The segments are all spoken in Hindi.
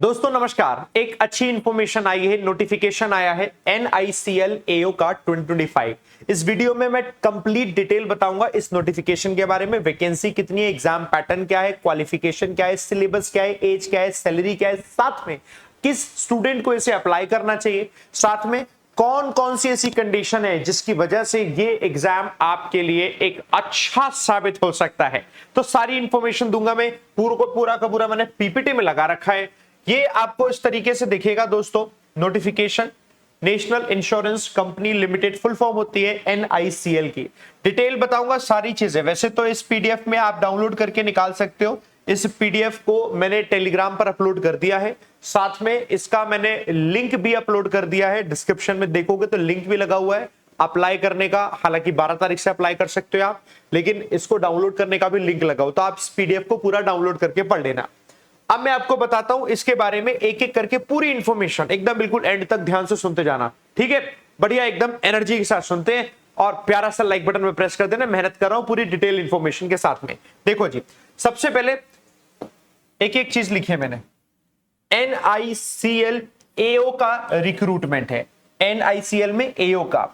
दोस्तों नमस्कार। एक अच्छी इंफॉर्मेशन आई है, नोटिफिकेशन आया है NICL AO का 2025। इस वीडियो में मैं कंप्लीट डिटेल बताऊंगा इस नोटिफिकेशन के बारे में। वैकेंसी कितनी है, एग्जाम पैटर्न क्या है, क्वालिफिकेशन क्या है, सिलेबस क्या है, एज क्या है, सैलरी क्या है, साथ में किस स्टूडेंट को इसे अप्लाई करना चाहिए, साथ में कौन कौन सी ऐसी कंडीशन है जिसकी वजह से ये एग्जाम आपके लिए एक अच्छा साबित हो सकता है। तो सारी इंफॉर्मेशन दूंगा मैं। पूरा का पूरा मैंने पीपीटी में लगा रखा है। ये आपको इस तरीके से दिखेगा दोस्तों। Notification national insurance company limited, full form होती है NICL की। डिटेल बताऊंगा सारी चीजें। वैसे तो इस पीडीएफ में आप डाउनलोड करके निकाल सकते हो। इस पीडीएफ को मैंने टेलीग्राम पर अपलोड कर दिया है, साथ में इसका मैंने लिंक भी अपलोड कर दिया है। डिस्क्रिप्शन में देखोगे तो लिंक भी लगा हुआ है अप्लाई करने का। हालांकि 12 तारीख से अप्लाई कर सकते हो आप, लेकिन इसको डाउनलोड करने का भी लिंक लगा हो, तो आप इस पीडीएफ को पूरा डाउनलोड करके पढ़ लेना। अब मैं आपको बताता हूं इसके बारे में एक एक करके पूरी इंफॉर्मेशन, एकदम बिल्कुल एंड तक ध्यान से सुनते जाना, ठीक है? बढ़िया, एकदम एनर्जी के साथ सुनते हैं और प्यारा सा लाइक बटन में प्रेस कर देना। मेहनत कर रहा हूं पूरी डिटेल इंफॉर्मेशन के साथ में। देखो जी, सबसे पहले एक एक चीज लिखी है मैंने। NICL AO का रिक्रूटमेंट है, NICL में AO का।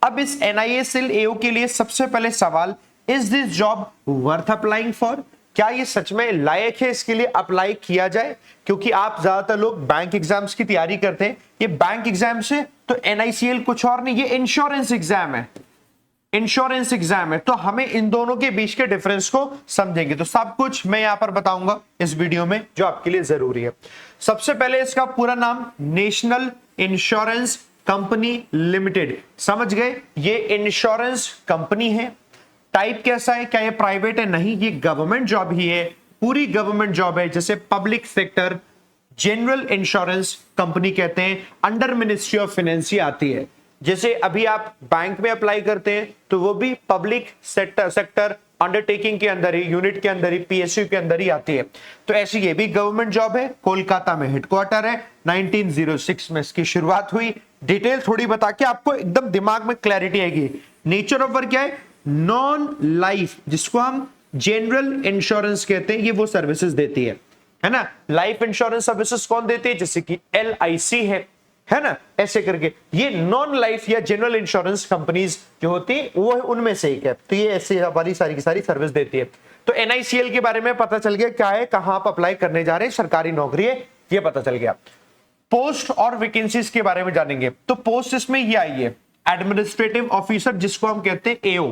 अब इस NICL AO के लिए सबसे पहले सवाल, is this job worth applying for? क्या ये सच में लायक है इसके लिए अप्लाई किया जाए? क्योंकि आप ज्यादातर लोग बैंक एग्जाम्स की तैयारी करते हैं। ये बैंक एग्जाम से तो NICL कुछ और नहीं, ये इंश्योरेंस एग्जाम है। इंश्योरेंस एग्जाम है, तो हमें इन दोनों के बीच के डिफरेंस को समझेंगे। तो सब कुछ मैं यहां पर बताऊंगा इस वीडियो में जो आपके लिए जरूरी है। सबसे पहले इसका पूरा नाम नेशनल इंश्योरेंस कंपनी लिमिटेड। समझ गए? ये इंश्योरेंस कंपनी है। टाइप कैसा है? क्या ये प्राइवेट है? नहीं, ये गवर्नमेंट जॉब ही है, पूरी गवर्नमेंट जॉब है। जैसे public sector general insurance company कहते हैं, अंडर मिनिस्ट्री ऑफ फाइनेंस आती है। जैसे अभी आप बैंक में अप्लाई करते हैं तो वो भी पब्लिक सेक्टर अंडरटेकिंग के अंदर ही, यूनिट के अंदर ही, PSU के अंदर ही आती है। तो ऐसी ये भी गवर्नमेंट जॉब है। कोलकाता में हेडक्वार्टर है। 1906 में इसकी शुरुआत हुई। डिटेल थोड़ी बता के आपको एकदम दिमाग में क्लैरिटी आएगी। नेचर ऑफ वर्क क्या है? नॉन लाइफ, जिसको हम जनरल इंश्योरेंस कहते हैं, ये वो सर्विसेज देती है ना। लाइफ इंश्योरेंस सर्विसेज कौन देती है? जैसे कि LIC है ना, ऐसे करके। ये नॉन लाइफ या जनरल इंश्योरेंस कंपनीज जो होती है वो उनमें से एक है। तो ये ऐसे हमारी सारी की सारी सर्विस देती है। तो NICL के बारे में पता चल गया क्या है, कहां आप अप्लाई करने जा रहे हैं, सरकारी नौकरी है, ये पता चल गया। पोस्ट और वैकेंसीज के बारे में जानेंगे। तो पोस्ट इसमें ये आई है, एडमिनिस्ट्रेटिव ऑफिसर, जिसको हम कहते हैं AO।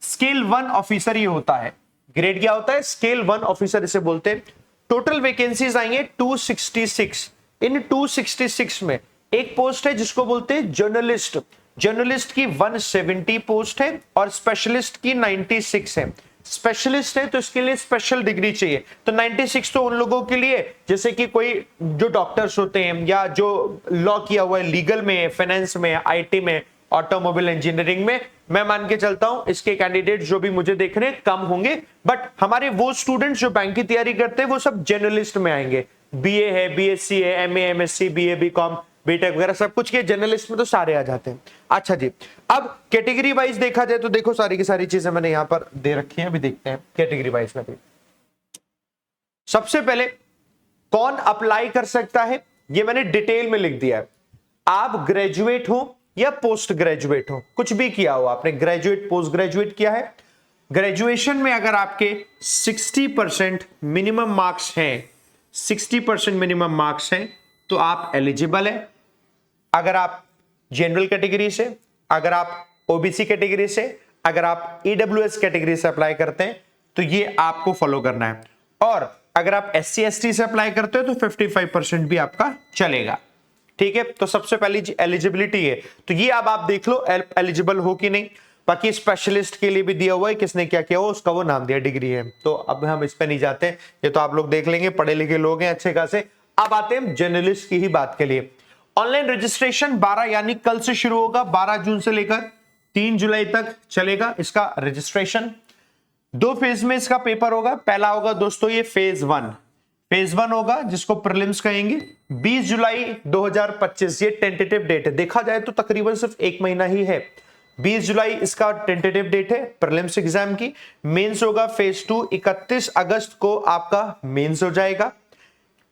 स्केल 1 ऑफिसर ये होता है। ग्रेड क्या होता है? स्केल 1 ऑफिसर इसे बोलते हैं। टोटल वैकेंसीज आएंगे 266। इन 266 में एक पोस्ट है जिसको बोलते हैं जर्नलिस्ट। जर्नलिस्ट की 170 पोस्ट है और स्पेशलिस्ट की 96 है। स्पेशलिस्ट है तो इसके लिए स्पेशल डिग्री चाहिए। तो 96 तो उन लोगों के लिए जैसे कि कोई जो डॉक्टर्स होते हैं या जो लॉ किया हुआ है, लीगल में, फाइनेंस में, IT में, ऑटोमोबाइल इंजीनियरिंग में। मैं मान के चलता हूं इसके कैंडिडेट जो भी मुझे देख रहे हैं कम होंगे, बट हमारे वो स्टूडेंट्स जो बैंक की तैयारी करते हैं वो सब जर्नलिस्ट में आएंगे। BA है, BSc है, MA, MSc, BA, BCom, BTech वगैरह सब कुछ के जर्नलिस्ट में तो सारे आ जाते हैं। अच्छा जी, अब कैटेगरी वाइज देखा जाए तो देखो सारी की सारी चीजें मैंने यहां पर दे रखी हैं, अभी देखते हैं कैटेगरी वाइज में भी। सबसे पहले कौन अप्लाई कर सकता है ये मैंने डिटेल में लिख दिया है। आप ग्रेजुएट हो या पोस्ट ग्रेजुएट हो, कुछ भी किया हो आपने, ग्रेजुएट, पोस्ट ग्रेजुएट किया है। ग्रेजुएशन में अगर आपके 60% मिनिमम मार्क्स हैं, 60% मिनिमम मार्क्स हैं तो आप एलिजिबल है। अगर आप जनरल कैटेगरी से, अगर आप OBC कैटेगरी से, अगर आप EWS कैटेगरी से अप्लाई करते हैं तो ये आपको फॉलो करना है। और अगर आप SC ST से अप्लाई करते हो तो 55% भी आपका चलेगा, ठीक है? तो सबसे पहली एलिजिबिलिटी है, तो ये अब आप देख लो एलिजिबल हो कि नहीं। बाकी स्पेशलिस्ट के लिए भी दिया हुआ है, किसने क्या किया हो उसका वो नाम दिया, डिग्री है, तो अब हम इस पे नहीं जाते, ये तो आप लोग देख लेंगे, पढ़े लिखे लोग हैं अच्छे खासे। अब आते हैं जर्नलिस्ट की ही बात के लिए। ऑनलाइन रजिस्ट्रेशन 12 यानी कल से शुरू होगा, 12 जून से लेकर 3 जुलाई तक चलेगा इसका रजिस्ट्रेशन। 2 फेज में इसका पेपर होगा। पहला होगा दोस्तों ये फेज 1। फेज 1 होगा जिसको प्रीलिम्स कहेंगे, 20 जुलाई 2025 ये टेंटेटिव डेट है। देखा जाए तो तकरीबन सिर्फ 1 महीना ही है। 20 जुलाई इसका टेंटेटिव डेट है प्रीलिम्स एग्जाम की। मेंस होगा फेज 2, 31 अगस्त को आपका मेंस हो जाएगा।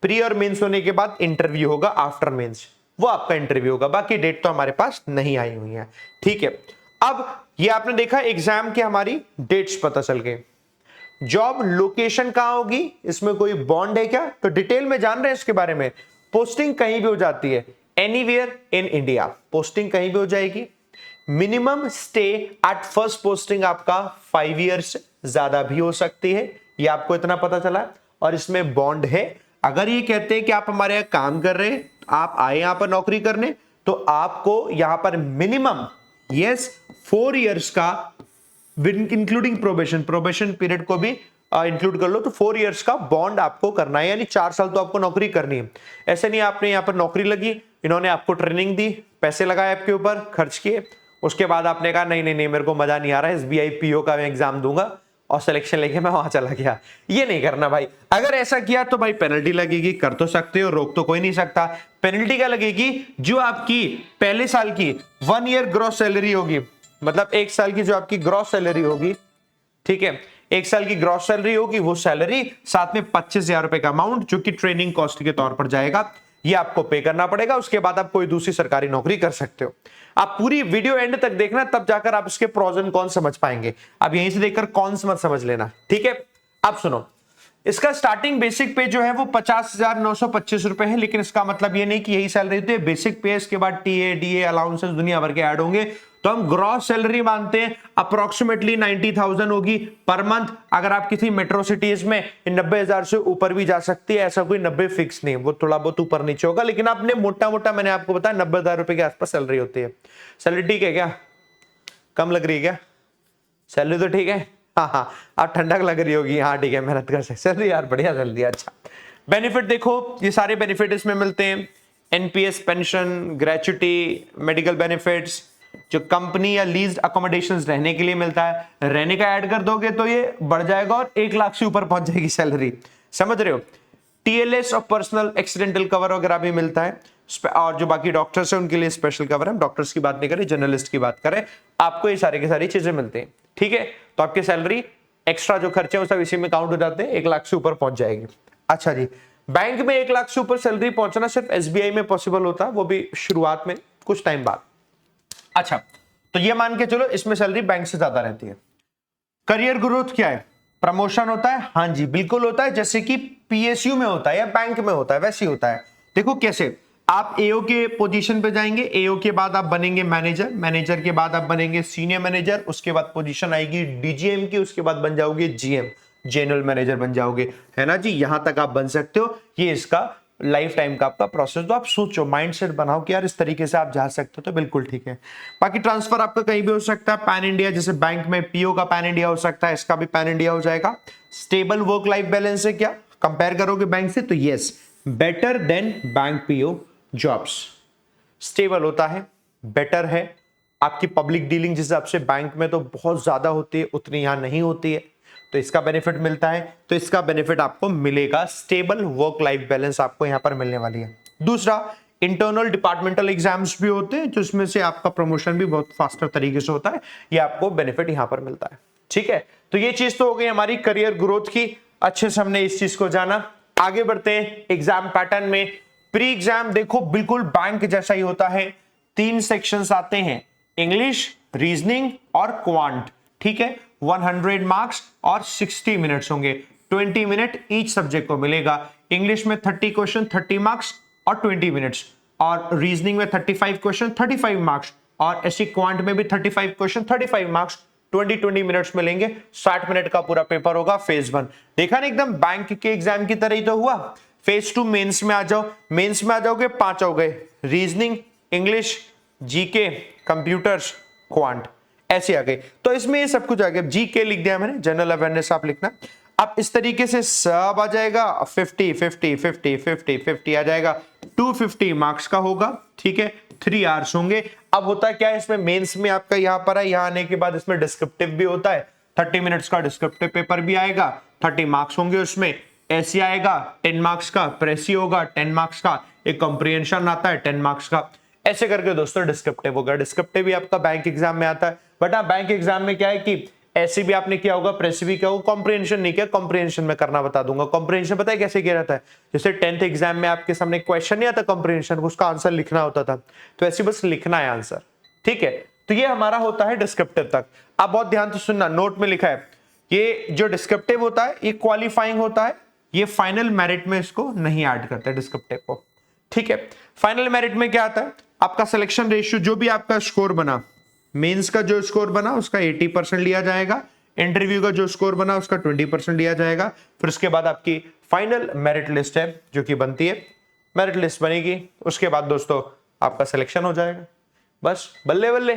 प्री और मेंस होने के बाद इंटरव्यू होगा आफ्टर मेंस, वो आपका इंटरव्यू होगा। बाकी डेट तो हमारे पास नहीं आई हुई है, ठीक है। अब ये आपने देखा एग्जाम की हमारी डेट्स पता चल गई। जॉब लोकेशन कहां होगी, इसमें कोई बॉन्ड है क्या, तो डिटेल में जान रहे हैं इसके बारे में। पोस्टिंग कहीं भी हो जाती है, एनीवेयर इन इंडिया, पोस्टिंग कहीं भी हो जाएगी। Minimum stay at first posting आपका 5 ईयर्स से ज्यादा भी हो सकती है, ये आपको इतना पता चला। और इसमें बॉन्ड है, अगर ये कहते हैं कि आप हमारे यहां काम कर रहे हैं, आप आए यहां पर नौकरी करने, तो आपको यहां पर मिनिमम 4 ईयर्स का इंक्लूडिंग प्रोबेशन पीरियड को भी इंक्लूड कर लो, तो 4 ईयर्स का बॉन्ड आपको करना है, यानी 4 साल तो आपको नौकरी करनी है। ऐसे नहीं आपने यहाँ पर नौकरी लगी, इन्होंने आपको ट्रेनिंग दी, पैसे लगाए आपके ऊपर, खर्च किए, उसके बाद आपने कहा नहीं नहीं नहीं मेरे को मजा नहीं आ रहा है, SBI PO का मैं एग्जाम दूंगा, और सिलेक्शन लेके मैं वहां चला गया। ये नहीं करना भाई। अगर ऐसा किया तो भाई पेनल्टी लगेगी, कर तो सकते हो, रोक तो कोई नहीं सकता। पेनल्टी क्या लगेगी, जो आपकी पहले साल की 1 ईयर ग्रॉस सैलरी होगी, मतलब 1 साल की जो आपकी ग्रॉस सैलरी होगी, ठीक है, 1 साल की ग्रॉस सैलरी होगी, वो सैलरी साथ में 25,000 रुपए का अमाउंट जो कि ट्रेनिंग कॉस्ट के तौर पर जाएगा, ये आपको पे करना पड़ेगा। उसके बाद आप कोई दूसरी सरकारी नौकरी कर सकते हो। आप पूरी वीडियो एंड तक देखना, तब जाकर आप इसके प्रोज एंड कॉन्स समझ पाएंगे। अब यहीं से देखकर कॉन्स मत समझ लेना, ठीक है। अब सुनो, इसका स्टार्टिंग बेसिक पे जो है वो 50,925 रुपए है, लेकिन इसका मतलब ये नहीं कि यही सैलरी होती है। बेसिक पे इसके बाद TA DA अलाउंसेस दुनिया भर के ऐड होंगे, तो हम ग्रॉस सैलरी मानते हैं अप्रोक्सीमेटली 90,000 होगी पर मंथ। अगर आप किसी मेट्रो सिटीज में 90,000 से ऊपर भी जा सकती है, ऐसा कोई 90 फिक्स नहीं, वो थोड़ा बहुत ऊपर नीचे होगा, लेकिन आपने मोटा मोटा मैंने आपको बताया 90,000 रुपए के आसपास सैलरी होती है। सैलरी ठीक है क्या, कम लग रही है क्या, सैलरी तो ठीक है, हाँ हाँ, आप ठंडक लग रही होगी, हाँ ठीक है, मेहनत कर सकते, सैलरी यार बढ़िया सैलरी। अच्छा, बेनिफिट देखो, ये सारे बेनिफिट इसमें मिलते हैं। NPS pension, gratuity, medical benefits, जो कंपनी या लीज्ड अकोमोडेशंस रहने के लिए मिलता है, रहने का ऐड कर दोगे तो ये बढ़ जाएगा और 1 लाख से ऊपर पहुंच जाएगी सैलरी, समझ रहे हो। TLS और पर्सनल एक्सीडेंटल कवर वगैरह भी मिलता है, और जो बाकी डॉक्टर्स हैं उनके लिए स्पेशल कवर है। डॉक्टर्स की बात नहीं करें, जर्नलिस्ट की बात करें, आपको ये सारी की सारी चीजें मिलती हैं, ठीक है। तो आपकी सैलरी एक्स्ट्रा जो खर्चे हैं वो सब इसी में काउंट हो जाते हैं, 1 लाख से ऊपर पहुंच जाएगी। अच्छा जी, बैंक में 1 लाख से ऊपर सैलरी पहुंचना सिर्फ SBI में पॉसिबल होता है, वो भी शुरुआत में कुछ टाइम बाद। अच्छा, तो ये मान के चलो इसमें सैलरी बैंक से ज्यादा रहती है। करियर ग्रोथ क्या है, प्रमोशन होता है, हाँ जी बिल्कुल होता है, जैसे कि PSU में होता है या बैंक में होता है वैसे ही होता है। देखो कैसे, आप AO के पोजीशन पे जाएंगे, AO के बाद आप बनेंगे मैनेजर, मैनेजर के बाद आप बनेंगे सीनियर मैनेजर, उसके बाद पोजीशन आएगी DGM की, उसके बाद बन जाओगे GM, जनरल मैनेजर बन जाओगे, है ना जी। यहां तक आप बन सकते हो, ये इसका लाइफ टाइम का आपका प्रोसेस। तो आप सोचो, माइंडसेट बनाओ कि यार इस तरीके से आप जा सकते हो, तो बिल्कुल ठीक है। बाकी ट्रांसफर आपका कहीं भी हो सकता है, पैन इंडिया, जैसे बैंक में PO का पैन इंडिया हो सकता है, इसका भी पैन इंडिया हो जाएगा। स्टेबल वर्क लाइफ बैलेंस है क्या, कंपेयर करोगे बैंक से, तो yes, better than bank PO jobs. Stable होता है, बेटर है। आपकी पब्लिक डीलिंग जिस हिसाब से बैंक में तो बहुत ज्यादा होती है, उतनी यहां नहीं होती है, तो इसका बेनिफिट मिलता है। तो इसका बेनिफिट आपको मिलेगा, स्टेबल वर्क लाइफ बैलेंस आपको यहां पर मिलने वाली है। दूसरा, इंटरनल डिपार्टमेंटल एग्जाम्स भी होते हैं, जिसमें से आपका प्रमोशन भी बहुत फास्टर तरीके से होता है, ये आपको बेनिफिट यहां पर मिलता है, ठीक है। तो ये चीज तो हो गई हमारी करियर ग्रोथ की, अच्छे से हमने इस चीज को जाना। आगे बढ़ते हैं एग्जाम पैटर्न में। प्री एग्जाम देखो बिल्कुल बैंक जैसा ही होता है, 3 सेक्शंस आते हैं, इंग्लिश, रीजनिंग और क्वांट, ठीक है। 100 मार्क्स और 60 मिनट्स होंगे, 20 मिनट ईच सब्जेक्ट को मिलेगा। इंग्लिश में 30 क्वेश्चन 30 मार्क्स और 20 मिनट्स, और रीजनिंग में 35 क्वेश्चन 35 मार्क्स, और ऐसी क्वांट में भी 35 क्वेश्चन 35 मार्क्स, 20 मिनट्स मिलेंगे। 60 मिनट का पूरा पेपर होगा। फेज 1 देखा ना, एकदम बैंक के एग्जाम की तरह ही तो हुआ। फेज 2 मेंस में आ जाओ, मेंस में आ जाओगे 5 हो गए, reasoning, English, GK, computers, quant, ऐसे आ गए। तो इसमें ये सब कुछ आ गया। GK लिख दिया मैंने, जनरल अवेयरनेस आप लिखना। अब इस तरीके से सब आ जाएगा, 50 50 50 50 50 आ जाएगा, 250 मार्क्स का होगा, ठीक है। 3 आवर्स होंगे। अब होता क्या है इसमें, मेंस में आपका यहां पर है, यहां आने के बाद इसमें डिस्क्रिप्टिव भी होता है, 30 मिनट्स का डिस्क्रिप्टिव पेपर भी आएगा, 30 मार्क्स होंगे उसमें। ऐसे आएगा 10 मार्क्स का, प्रेसी होगा 10 मार्क्स का, एक कॉम्प्रिहेंशन आता है 10 मार्क्स का, ऐसे करके दोस्तों डिस्क्रिप्टिव होगा। डिस्क्रिप्टिव भी आपका बैंक एग्जाम में आता है, बट आप बैंक एग्जाम में क्या है कि ऐसे भी आपने किया होगा, प्रेस भी किया होगा, कॉम्प्रिहेंशन नहीं किया, कॉम्प्रिहेंशन में करना बता दूंगा। कॉम्प्रिहेंशन पता है कैसे किया जाता है? जैसे 10th एग्जाम में आपके सामने क्वेश्चन नहीं आता कॉम्प्रिहेंशन, उसका आंसर लिखना होता था, तो ऐसे बस लिखना है आंसर, ठीक है। तो ये हमारा होता है डिस्क्रिप्टिव तक। अब बहुत ध्यान से सुनना, नोट में लिखा है ये जो डिस्क्रिप्टिव होता है ये क्वालिफाइंग होता है, ये फाइनल मेरिट में इसको नहीं ऐड करते डिस्क्रिप्टिव को, ठीक है। फाइनल मेरिट में क्या आता है? आपका सिलेक्शन रेशियो, जो भी आपका स्कोर बना, मेंस का जो स्कोर बना उसका 80% लिया जाएगा, इंटरव्यू का जो स्कोर बना उसका 20% लिया जाएगा। फिर उसके बाद आपकी फाइनल मेरिट लिस्ट है जो कि बनती है, मेरिट लिस्ट बनेगी, उसके बाद दोस्तों आपका सिलेक्शन हो जाएगा। बस बल्ले बल्ले,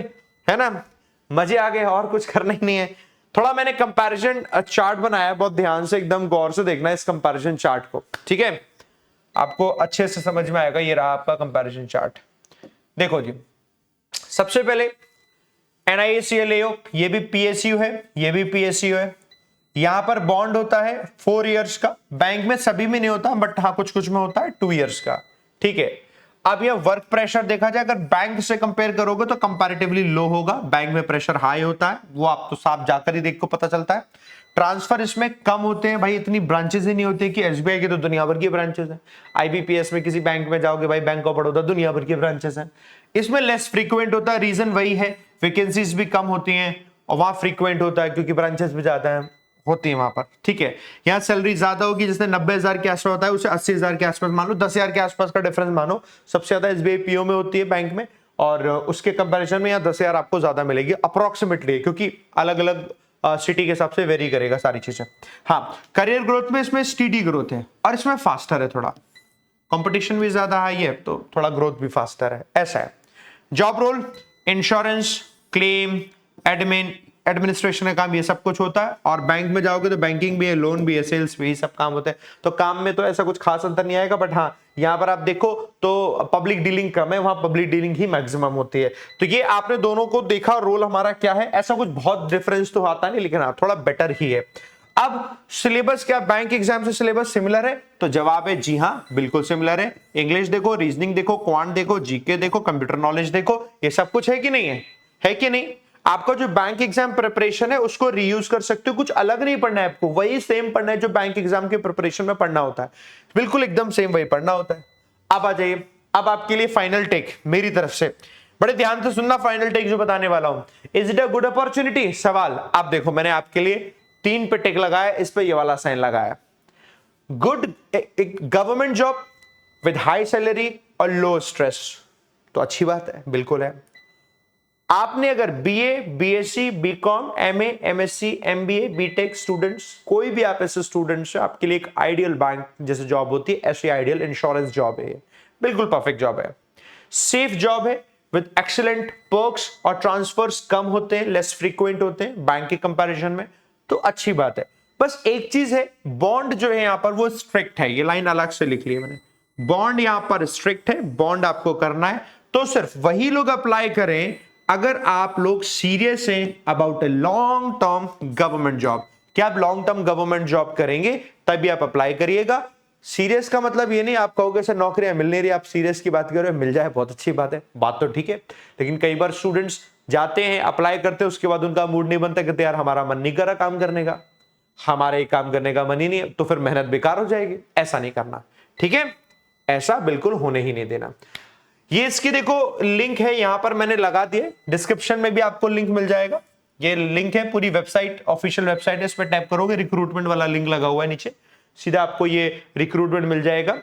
है ना, मजे आ गए, और कुछ करना ही नहीं है। थोड़ा मैंने कंपैरिजन चार्ट बनाया, बहुत ध्यान से एकदम गौर से देखना है इस कंपैरिजन चार्ट को, ठीक है, आपको अच्छे से समझ में आएगा। ये रहा आपका कंपैरिजन चार्ट। देखो जी, सबसे पहले NIACL AO, ये भी PSU है, ये भी PSU है। यहां पर बॉन्ड होता है 4 इयर्स का, बैंक में सभी में नहीं होता, बट हाँ कुछ कुछ में होता है 2 इयर्स का, ठीक है। अब ये वर्क प्रेशर देखा जाए, अगर बैंक से कंपेयर करोगे तो कंपैरेटिवली लो होगा, बैंक में प्रेशर हाई होता है, वो आप तो साफ जाकर ही देख को पता चलता है। ट्रांसफर इसमें कम होते हैं भाई, इतनी ब्रांचेस ही नहीं होती कि SBI की तो दुनिया भर की ब्रांचेस हैं। IBPS में किसी बैंक में जाओगे भाई, बैंक ऑफ बड़ौदा, दुनिया भर की ब्रांचेस हैं। इसमें लेस फ्रीक्वेंट होता है, रीजन वही है, वैकेंसीज भी कम होती हैं, और वहां फ्रीक्वेंट होता है क्योंकि ब्रांचेस भी ज्यादा है होती है वहां पर, ठीक है। यहाँ सैलरी ज्यादा होगी, जिसने 90,000 के आसपास होता है उसे 80,000 के आसपास मान लो, 10,000 के आसपास का डिफरेंस मानो। सबसे ज्यादा SBI PO में होती है बैंक में, और उसके कंपैरिजन में यहाँ 10,000 आपको ज्यादा मिलेगी अप्रोक्सीमेटली, क्योंकि अलग अलग सिटी के हिसाब से वेरी करेगा सारी चीजें। हाँ, करियर ग्रोथ में इसमें स्टीडी ग्रोथ है, और इसमें फास्टर है, थोड़ा कंपटीशन भी ज्यादा हाई है तो थोड़ा ग्रोथ भी फास्टर है, ऐसा है। Job role insurance, claim, admin, administration का काम, ये सब कुछ होता है। और बैंक में जाओगे तो बैंकिंग भी है, लोन भी है, सेल्स भी, सब काम होते हैं। तो काम में तो ऐसा कुछ खास अंतर नहीं आएगा, बट हाँ यहां पर आप देखो तो पब्लिक डीलिंग कम है, वहां पब्लिक डीलिंग ही मैक्सिमम होती है। तो ये आपने दोनों को देखा, रोल हमारा क्या है, ऐसा कुछ बहुत डिफरेंस तो आता नहीं, लेकिन हाँ थोड़ा बेटर ही है। अब सिलेबस क्या बैंक एग्जाम से सिलेबस सिमिलर है? तो जवाब है जी हाँ, बिल्कुल सिमिलर है। इंग्लिश देखो, रीजनिंग देखो, क्वांट देखो, जीके देखो, कंप्यूटर नॉलेज देखो, ये सब कुछ है कि नहीं है कि नहीं? आपका जो बैंक एग्जाम प्रिपरेशन है उसको रीयूज कर सकते हो, कुछ अलग नहीं पढ़ना है आपको, वही सेम पढ़ना है जो बैंक एग्जाम के प्रिपरेशन में पढ़ना होता है, बिल्कुल एकदम सेम वही पढ़ना होता है। अब आ जाइए, अब आपके लिए फाइनल टेक मेरी तरफ से, बड़े ध्यान से सुनना फाइनल टेक जो बताने वाला हूं। Is it a good opportunity? सवाल आप देखो, मैंने आपके लिए 3 पे टिक लगाया, इस पे ये वाला साइन लगाया। Good government job with high salary और लो स्ट्रेस, तो अच्छी बात है, बिल्कुल है। आपने अगर BA, BSc, BCom, MA, MSc, MBA, BTech students, कोई भी आप ऐसे स्टूडेंट्स हैं, आपके लिए एक आइडियल बैंक जैसे जॉब होती है, ऐसी आइडियल इंश्योरेंस जॉब है, बिल्कुल परफेक्ट जॉब है। सेफ जॉब है विद एक्सीलेंट पर्क्स, और ट्रांसफर्स कम होते हैं, लेस फ्रीक्वेंट होते हैं बैंक के कंपैरिजन में, तो अच्छी बात है। बस एक चीज है, बॉन्ड जो है यहां पर वो स्ट्रिक्ट है, ये लाइन अलग से लिख ली है मैंने, बॉन्ड यहां पर स्ट्रिक्ट है, बॉन्ड आपको करना है तो सिर्फ वही लोग अप्लाई करें अगर आप लोग सीरियस हैं about a long term government job. क्या आप लॉन्ग टर्म गवर्नमेंट जॉब करेंगे तभी आप अप्लाई करिएगा। सीरियस का मतलब ये नहीं आप कहोगे सर नौकरियां मिल नहीं रही, आप सीरियस की बात कर रहे हो, मिल जाए बहुत अच्छी बात है, बात तो ठीक है। लेकिन कई बार स्टूडेंट्स जाते हैं, अप्लाई करते हैं, उसके बाद उनका मूड नहीं बनता, कहते यार हमारा मन नहीं कर रहा काम करने का, हमारे काम करने का मन ही नहीं है, तो फिर मेहनत बेकार हो जाएगी। ऐसा नहीं करना, ठीक है, ऐसा बिल्कुल होने ही नहीं देना। ये इसकी देखो लिंक है, यहां पर मैंने लगा दिया, डिस्क्रिप्शन में भी आपको लिंक मिल जाएगा। ये लिंक है पूरी वेबसाइट, ऑफिशियल वेबसाइट है, इस पर टैप करोगे रिक्रूटमेंट वाला लिंक लगा हुआ है नीचे, सीधा आपको ये रिक्रूटमेंट मिल जाएगा।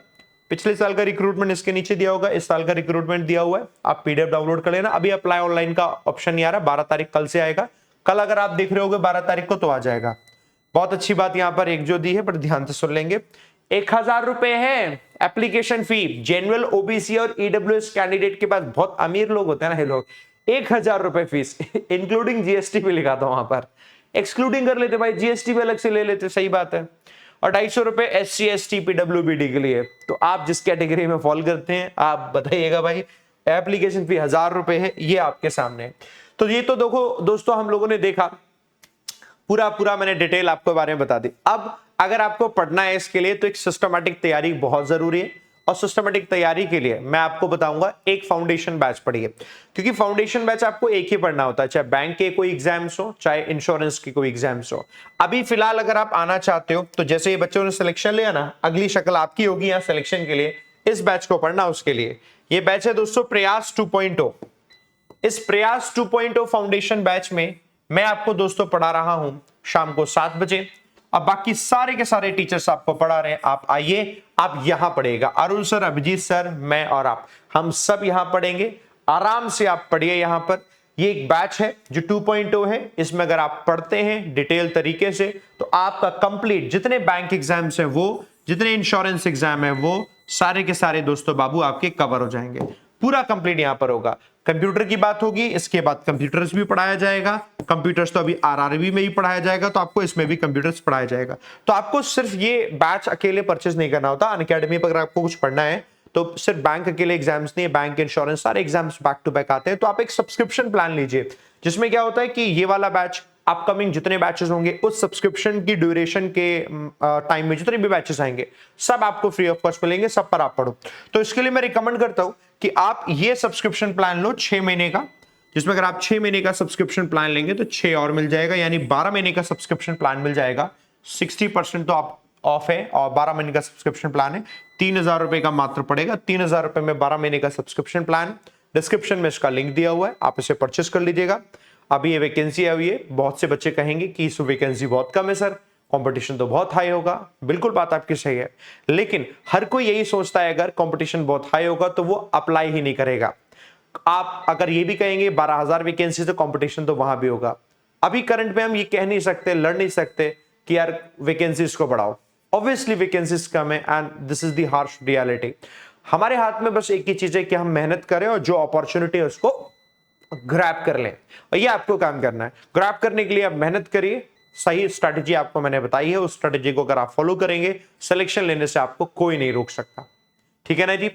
पिछले साल का रिक्रूटमेंट इसके नीचे दिया होगा, इस साल का रिक्रूटमेंट दिया हुआ है, आप PDF डाउनलोड कर लेना। अभी अप्लाई ऑनलाइन का ऑप्शन नहीं आ रहा, 12 तारीख कल से आएगा, कल अगर आप देख रहे होगे 12 तारीख को तो आ जाएगा। बहुत अच्छी बात यहां पर एक जो दी है, पर ध्यान से सुन लेंगे, 1,000 रुपए है एप्लीकेशन फी। जनरल, OBC और EWS कैंडिडेट के पास, बहुत अमीर लोग होते हैं ना ये लोग, 1,000 रुपए फीस इंक्लूडिंग GST भी लिखा था वहां पर, एक्सक्लूडिंग कर लेते भाई, GST भी अलग से ले लेते, सही बात है। और 250 रुपए SC, ST, PWBD के लिए। तो आप जिस कैटेगरी में फॉल करते हैं आप बताइएगा भाई, एप्लीकेशन फी 1,000 रुपए है, ये आपके सामने। तो ये तो देखो दोस्तों हम लोगों ने देखा पूरा मैंने डिटेल आपको बारे में बता दी। अब अगर आपको पढ़ना है इसके लिए तो एक सिस्टमैटिक तैयारी बहुत जरूरी है, और सिस्टमेटिक तैयारी के लिए मैं आपको बताऊंगा एक फाउंडेशन बैच पढ़िए, क्योंकि फाउंडेशन बैच आपको एक ही पढ़ना होता है, चाहे बैंक के कोई एग्जाम्स हो चाहे इंश्योरेंस की कोई एग्जाम्स हो। अभी फिलहाल अगर आप आना चाहते हो तो जैसे ये बच्चों ने सिलेक्शन लिया ना, अगली शक्ल आपकी होगी यहाँ सिलेक्शन के लिए, इस बैच को पढ़ना उसके लिए। ये बैच है दोस्तों प्रयास 2.0। इस प्रयास 2.0 फाउंडेशन बैच में मैं आपको दोस्तों पढ़ा रहा हूं शाम को 7 बजे। अब बाकी सारे के सारे टीचर्स आपको पढ़ा रहे हैं, आप आइए, आप यहां पढ़ेगा, अरुण सर, अभिजीत सर, मैं और आप, हम सब यहां पढ़ेंगे। आराम से आप पढ़िए। यहां पर ये एक बैच है जो 2.0 है, इसमें अगर आप पढ़ते हैं डिटेल तरीके से तो आपका कंप्लीट जितने बैंक एग्जाम्स हैं वो, जितने इंश्योरेंस एग्जाम है वो सारे के सारे दोस्तों बाबू आपके कवर हो जाएंगे, पूरा कंप्लीट यहां पर होगा। कंप्यूटर की बात होगी, इसके बाद कंप्यूटर्स भी पढ़ाया जाएगा। कंप्यूटर्स तो अभी आरआरबी में ही पढ़ाया जाएगा, तो आपको इसमें भी कंप्यूटर्स पढ़ाया जाएगा। तो आपको सिर्फ ये बैच अकेले परचेज नहीं करना होता। अनअकैडमी पर अगर आपको कुछ पढ़ना है तो सिर्फ बैंक अकेले एग्जाम्स नहीं, बैंक इंश्योरेंस सारे एग्जाम्स बैक टू बैक आते हैं। तो आप एक सब्सक्रिप्शन प्लान लीजिए, जिसमें क्या होता है कि ये वाला बैच, अपकमिंग जितने बैचेस होंगे उस सब्सक्रिप्शन की ड्यूरेशन के टाइम में जितने भी बैचेस आएंगे सब आपको फ्री ऑफ कॉस्ट मिलेंगे, सब पर आप पढ़ो। तो इसके लिए मैं रिकमेंड करता हूं कि आप ये सब्सक्रिप्शन प्लान लो 6 महीने का, जिसमें अगर आप 6 महीने का सब्सक्रिप्शन प्लान लेंगे तो 6 और मिल जाएगा, यानी 12 महीने का सब्सक्रिप्शन प्लान मिल जाएगा। 60% तो आप ऑफ है और 12 महीने का सब्सक्रिप्शन प्लान है, 3,000 रुपए का मात्र पड़ेगा। 3,000 रुपए में 12 महीने का सब्सक्रिप्शन प्लान। डिस्क्रिप्शन में इसका लिंक दिया हुआ है, आप इसे परचेस कर लीजिएगा। अभी ये वैकेंसी आई हुई है, बहुत से बच्चे कहेंगे कि इस वैकेंसी बहुत कम है सर, कंपटीशन तो बहुत हाई होगा। बिल्कुल बात आपकी सही है, लेकिन हर कोई यही सोचता है अगर कंपटीशन बहुत हाई होगा तो वो अप्लाई ही नहीं करेगा। आप अगर ये भी कहेंगे 12,000 वैकेंसी तो कंपटीशन तो वहां भी होगा। अभी करंट में हम ये कह नहीं सकते, लड़ नहीं सकते कि यार वैकेंसीज को बढ़ाओ। ऑब्वियसली वैकेंसीज कम है and this is the harsh reality. हमारे हाथ में बस एक ही चीज है कि हम मेहनत करें और जो अपॉर्चुनिटी है उसको ग्रैब कर लें, और ये आपको काम करना है। ग्रैब करने के लिए आप मेहनत करिए, सही स्ट्रैटेजी आपको मैंने बताई है, उस स्ट्रैटेजी को अगर आप फॉलो करेंगे सिलेक्शन लेने से आपको कोई नहीं रोक सकता। ठीक है ना जी।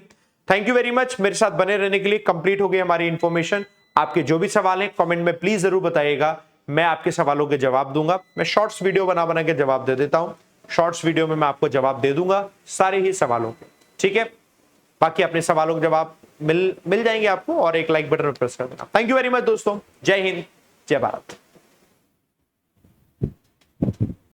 थैंक यू वेरी मच मेरे साथ बने रहने के लिए। कंप्लीट हो गई हमारी इंफॉर्मेशन। आपके जो भी सवाल हैं कमेंट में प्लीज जरूर बताइएगा, मैं आपके सवालों के जवाब दूंगा। मैं शॉर्ट्स वीडियो बना बना के जवाब दे देता हूं, शॉर्ट्स वीडियो में मैं आपको जवाब दे दूंगा सारे ही सवालों के। ठीक है, बाकी अपने सवालों के जवाब मिल जाएंगे आपको, और एक लाइक बटन प्रेस कर देना। थैंक यू वेरी मच दोस्तों, जय हिंद, जय भारत।